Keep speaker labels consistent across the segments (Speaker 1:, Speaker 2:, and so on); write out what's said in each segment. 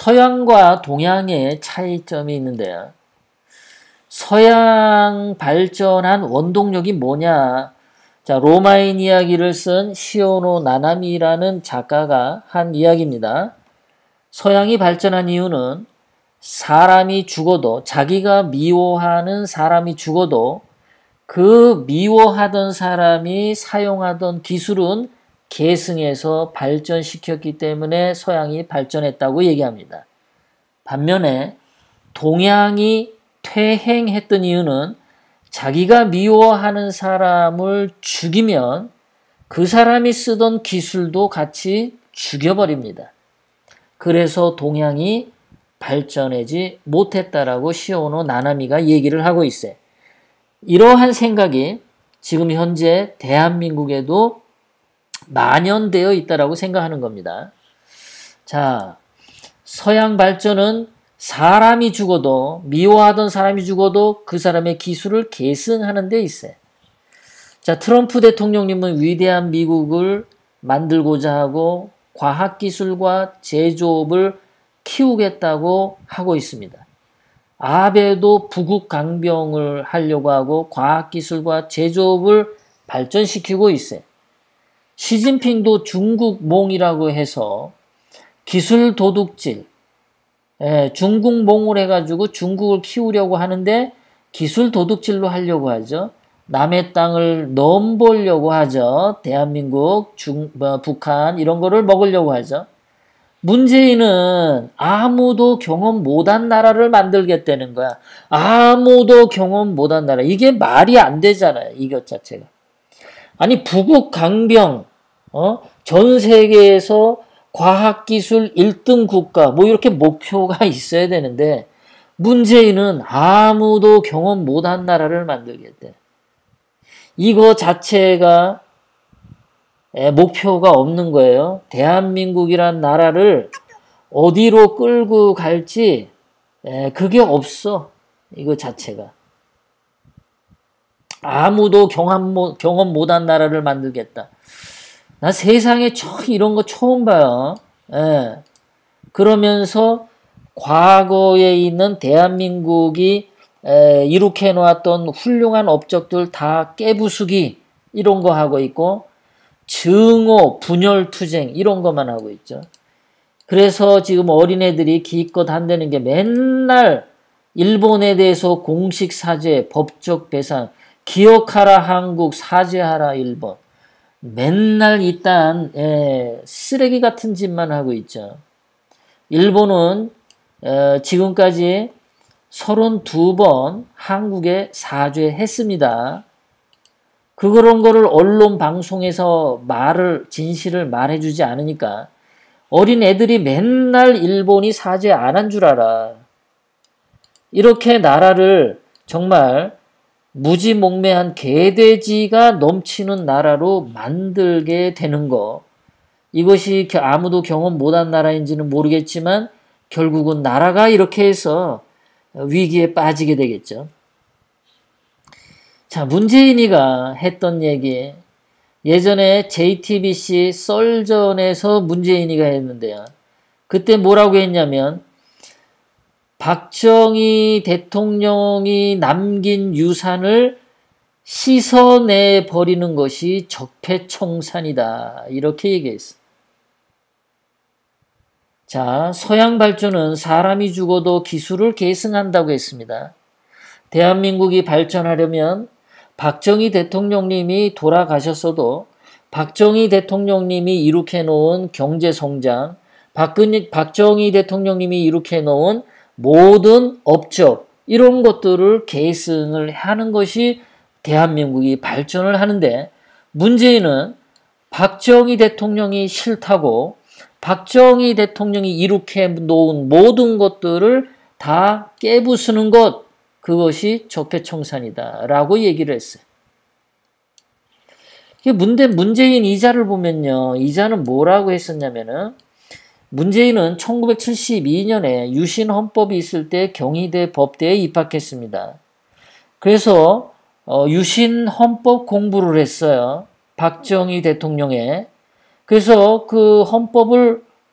Speaker 1: 서양과 동양의 차이점이 있는데요. 서양 발전한 원동력이 뭐냐? 자, 로마인 이야기를 쓴 시오노 나나미라는 작가가 한 이야기입니다. 서양이 발전한 이유는 사람이 죽어도, 자기가 미워하는 사람이 죽어도 그 미워하던 사람이 사용하던 기술은 계승해서 발전시켰기 때문에 서양이 발전했다고 얘기합니다. 반면에 동양이 퇴행했던 이유는 자기가 미워하는 사람을 죽이면 그 사람이 쓰던 기술도 같이 죽여버립니다. 그래서 동양이 발전하지 못했다라고 시오노 나나미가 얘기를 하고 있어요. 이러한 생각이 지금 현재 대한민국에도 만연되어 있다라고 생각하는 겁니다. 자, 서양 발전은 사람이 죽어도, 미워하던 사람이 죽어도 그 사람의 기술을 계승하는 데 있어요. 자, 트럼프 대통령님은 위대한 미국을 만들고자 하고 과학기술과 제조업을 키우겠다고 하고 있습니다. 아베도 부국강병을 하려고 하고 과학기술과 제조업을 발전시키고 있어요. 시진핑도 중국몽이라고 해서 기술 도둑질, 중국몽을 해가지고 중국을 키우려고 하는데 기술 도둑질로 하려고 하죠. 남의 땅을 넘보려고 하죠. 대한민국, 북한 이런 거를 먹으려고 하죠. 문재인은 아무도 경험 못한 나라를 만들겠다는 거야. 아무도 경험 못한 나라. 이게 말이 안 되잖아요. 이것 자체가. 아니 부국강병, 전 세계에서 과학기술 1등 국가 뭐 이렇게 목표가 있어야 되는데 문재인은 아무도 경험 못한 나라를 만들겠대. 이거 자체가 목표가 없는 거예요. 대한민국이란 나라를 어디로 끌고 갈지 그게 없어. 이거 자체가. 아무도 경험 못한 나라를 만들겠다. 나 세상에 이런 거 처음 봐요. 그러면서 과거에 있는 대한민국이 이룩해 놓았던 훌륭한 업적들 다 깨부수기 이런 거 하고 있고 증오, 분열투쟁 이런 것만 하고 있죠. 그래서 지금 어린애들이 기껏 한다는 게 맨날 일본에 대해서 공식 사죄, 법적 배상, 기억하라 한국, 사죄하라 일본. 맨날 이딴 쓰레기 같은 짓만 하고 있죠. 일본은 지금까지 32번 한국에 사죄했습니다. 그런 거를 언론 방송에서 진실을 말해주지 않으니까 어린 애들이 맨날 일본이 사죄 안 한 줄 알아. 이렇게 나라를 정말 무지몽매한 개돼지가 넘치는 나라로 만들게 되는 거. 이것이 아무도 경험 못한 나라인지는 모르겠지만 결국은 나라가 이렇게 해서 위기에 빠지게 되겠죠. 자, 문재인이가 했던 얘기. 예전에 JTBC 썰전에서 문재인이가 했는데요. 그때 뭐라고 했냐면 박정희 대통령이 남긴 유산을 씻어내 버리는 것이 적폐청산이다. 이렇게 얘기했어. 자, 서양 발전은 사람이 죽어도 기술을 계승한다고 했습니다. 대한민국이 발전하려면 박정희 대통령님이 돌아가셨어도 박정희 대통령님이 이룩해 놓은 경제성장, 박정희 대통령님이 이룩해 놓은 모든 업적 이런 것들을 계승을 하는 것이 대한민국이 발전을 하는데 문재인은 박정희 대통령이 싫다고 박정희 대통령이 이룩해 놓은 모든 것들을 다 깨부수는 것 그것이 적폐청산이다 라고 얘기를 했어요. 문재인 이자를 보면요. 이자는 뭐라고 했었냐면은 문재인은 1972년에 유신헌법이 있을 때 경희대 법대에 입학했습니다. 그래서 유신헌법 공부를 했어요. 박정희 대통령에. 그래서 그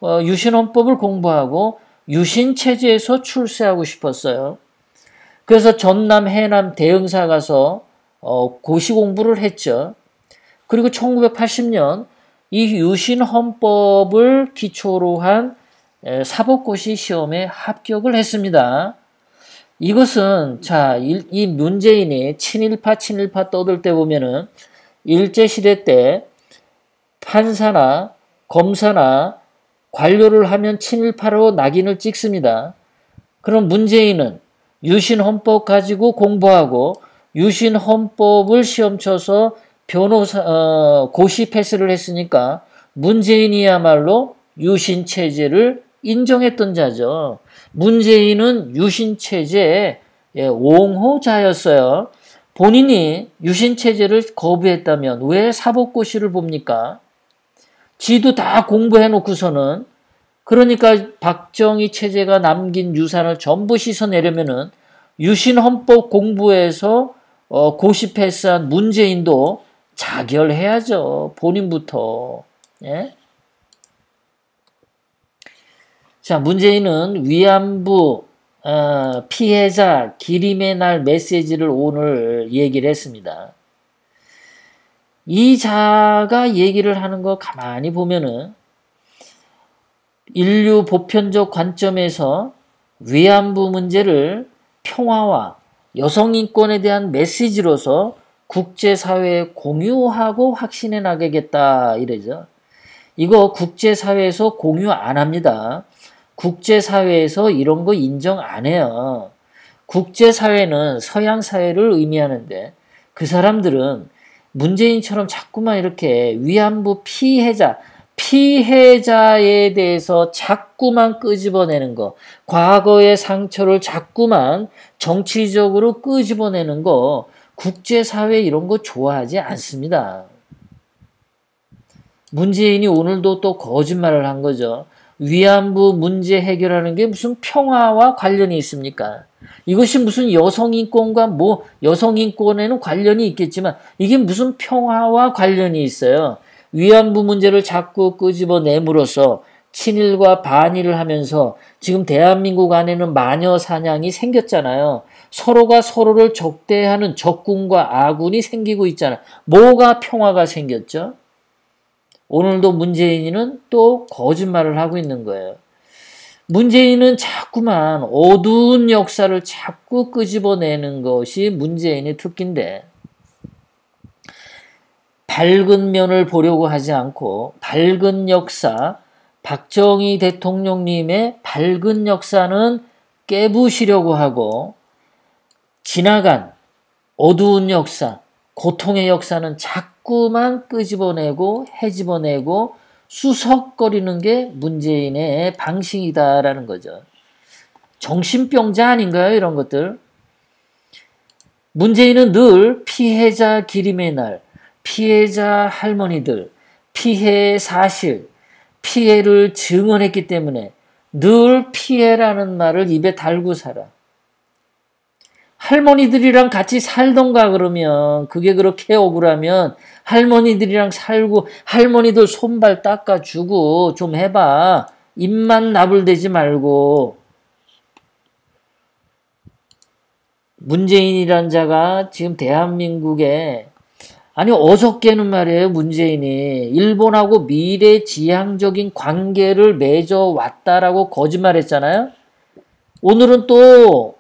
Speaker 1: 유신헌법을 공부하고 유신 체제에서 출세하고 싶었어요. 그래서 전남, 해남 대흥사 가서 고시 공부를 했죠. 그리고 1980년 이 유신 헌법을 기초로 한 사법고시 시험에 합격을 했습니다. 이것은 이 문재인이 친일파 떠들 때 보면은 일제시대 때 판사나 검사나 관료를 하면 친일파로 낙인을 찍습니다. 그럼 문재인은 유신 헌법 가지고 공부하고 유신 헌법을 시험 쳐서 고시 패스를 했으니까 문재인이야말로 유신 체제를 인정했던 자죠. 문재인은 유신 체제의 옹호자였어요. 본인이 유신 체제를 거부했다면 왜 사법고시를 봅니까? 지도 다 공부해 놓고서는, 그러니까 박정희 체제가 남긴 유산을 전부 씻어내려면은 유신 헌법 공부해서 고시 패스한 문재인도 자결해야죠. 본인부터. 예? 자, 문재인은 위안부 피해자 기림의 날 메시지를 오늘 얘기를 했습니다. 이 자가 얘기를 하는 거 가만히 보면은 인류 보편적 관점에서 위안부 문제를 평화와 여성 인권에 대한 메시지로서 국제사회에 공유하고 확신해 나가겠다 이러죠. 이거 국제사회에서 공유 안 합니다. 국제사회에서 이런 거 인정 안 해요. 국제사회는 서양사회를 의미하는데 그 사람들은 문재인처럼 자꾸만 이렇게 위안부 피해자에 대해서 자꾸만 끄집어내는 거, 과거의 상처를 자꾸만 정치적으로 끄집어내는 거, 국제사회 이런 거 좋아하지 않습니다. 문재인이 오늘도 또 거짓말을 한 거죠. 위안부 문제 해결하는 게 무슨 평화와 관련이 있습니까? 이것이 무슨 여성인권과 여성인권에는 관련이 있겠지만 이게 무슨 평화와 관련이 있어요. 위안부 문제를 자꾸 끄집어내므로써 친일과 반일을 하면서 지금 대한민국 안에는 마녀 사냥이 생겼잖아요. 서로가 서로를 적대하는 적군과 아군이 생기고 있잖아요. 뭐가 평화가 생겼죠? 오늘도 문재인은 또 거짓말을 하고 있는 거예요. 문재인은 자꾸만 어두운 역사를 자꾸 끄집어내는 것이 문재인의 특기인데 밝은 면을 보려고 하지 않고 밝은 역사, 박정희 대통령님의 밝은 역사는 깨부시려고 하고 지나간 어두운 역사, 고통의 역사는 자꾸만 끄집어내고 헤집어내고 수석거리는 게 문재인의 방식이다라는 거죠. 정신병자 아닌가요? 이런 것들. 문재인은 늘 피해자 기림의 날, 피해자 할머니들, 피해의 사실, 피해를 증언했기 때문에 늘 피해라는 말을 입에 달고 살아. 할머니들이랑 같이 살던가 그러면 그게 그렇게 억울하면 할머니들이랑 살고 할머니들 손발 닦아주고 좀 해봐. 입만 나불대지 말고. 문재인이란 자가 지금 대한민국에 아니 어저께는 말이에요. 문재인이 일본하고 미래지향적인 관계를 맺어왔다라고 거짓말했잖아요. 오늘은 또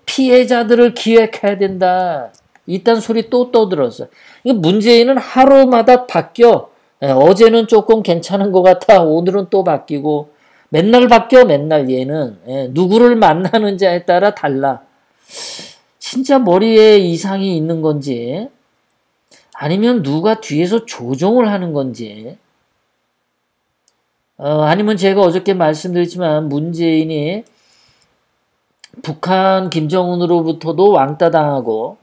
Speaker 1: 피해자들을 기획해야 된다. 이딴 소리 또 떠들었어. 문재인은 하루마다 바뀌어. 어제는 조금 괜찮은 것 같아. 오늘은 또 바뀌고. 맨날 바뀌어. 맨날 얘는. 누구를 만나는 자에 따라 달라. 진짜 머리에 이상이 있는 건지 아니면 누가 뒤에서 조종을 하는 건지 아니면 제가 어저께 말씀드렸지만 문재인이 북한 김정은으로부터도 왕따당하고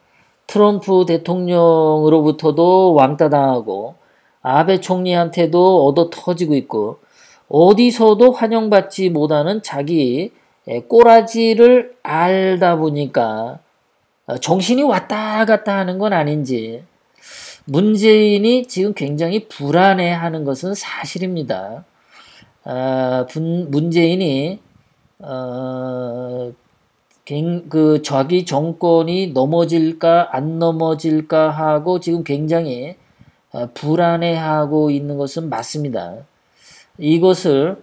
Speaker 1: 트럼프 대통령으로부터도 왕따당하고 아베 총리한테도 얻어 터지고 있고 어디서도 환영받지 못하는 자기 꼬라지를 알다 보니까 정신이 왔다 갔다 하는 건 아닌지 문재인이 지금 굉장히 불안해하는 것은 사실입니다. 문재인이 그 자기 정권이 넘어질까 안 넘어질까 하고 지금 굉장히 불안해하고 있는 것은 맞습니다. 이것을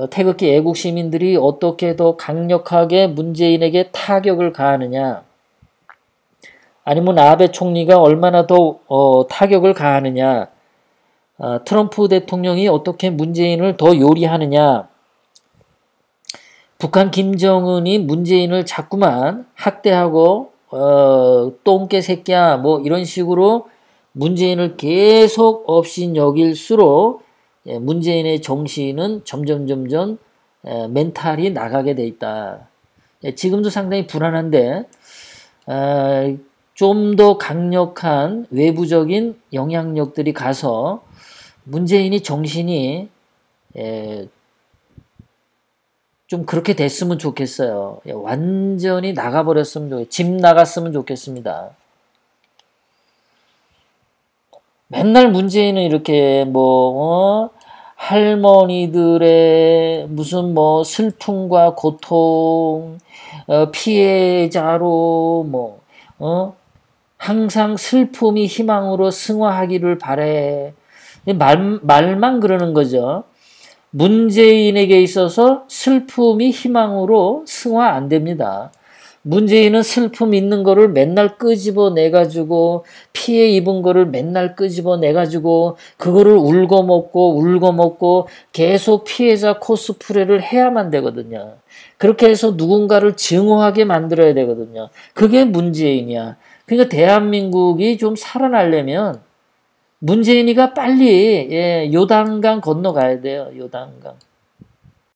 Speaker 1: 태극기 애국 시민들이 어떻게 더 강력하게 문재인에게 타격을 가하느냐, 아니면 아베 총리가 얼마나 더 타격을 가하느냐, 트럼프 대통령이 어떻게 문재인을 더 요리하느냐, 북한 김정은이 문재인을 자꾸만 학대하고 똥개 새끼야 뭐 이런 식으로 문재인을 계속 업신여길수록 문재인의 정신은 점점 멘탈이 나가게 돼 있다. 지금도 상당히 불안한데 좀 더 강력한 외부적인 영향력들이 가서 문재인이 정신이 좀 그렇게 됐으면 좋겠어요. 완전히 나가버렸으면 좋겠어요. 집 나갔으면 좋겠습니다. 맨날 문재인은 이렇게 할머니들의 무슨 슬픔과 고통, 피해자로 항상 슬픔이 희망으로 승화하기를 바래. 말만 그러는 거죠. 문재인에게 있어서 슬픔이 희망으로 승화 안 됩니다. 문재인은 슬픔 있는 거를 맨날 끄집어내가지고 피해 입은 거를 맨날 끄집어내가지고 그거를 울고 먹고 계속 피해자 코스프레를 해야만 되거든요. 그렇게 해서 누군가를 증오하게 만들어야 되거든요. 그게 문재인이야. 그러니까 대한민국이 좀 살아나려면 문재인이가 빨리 요단강 건너가야 돼요. 요단강.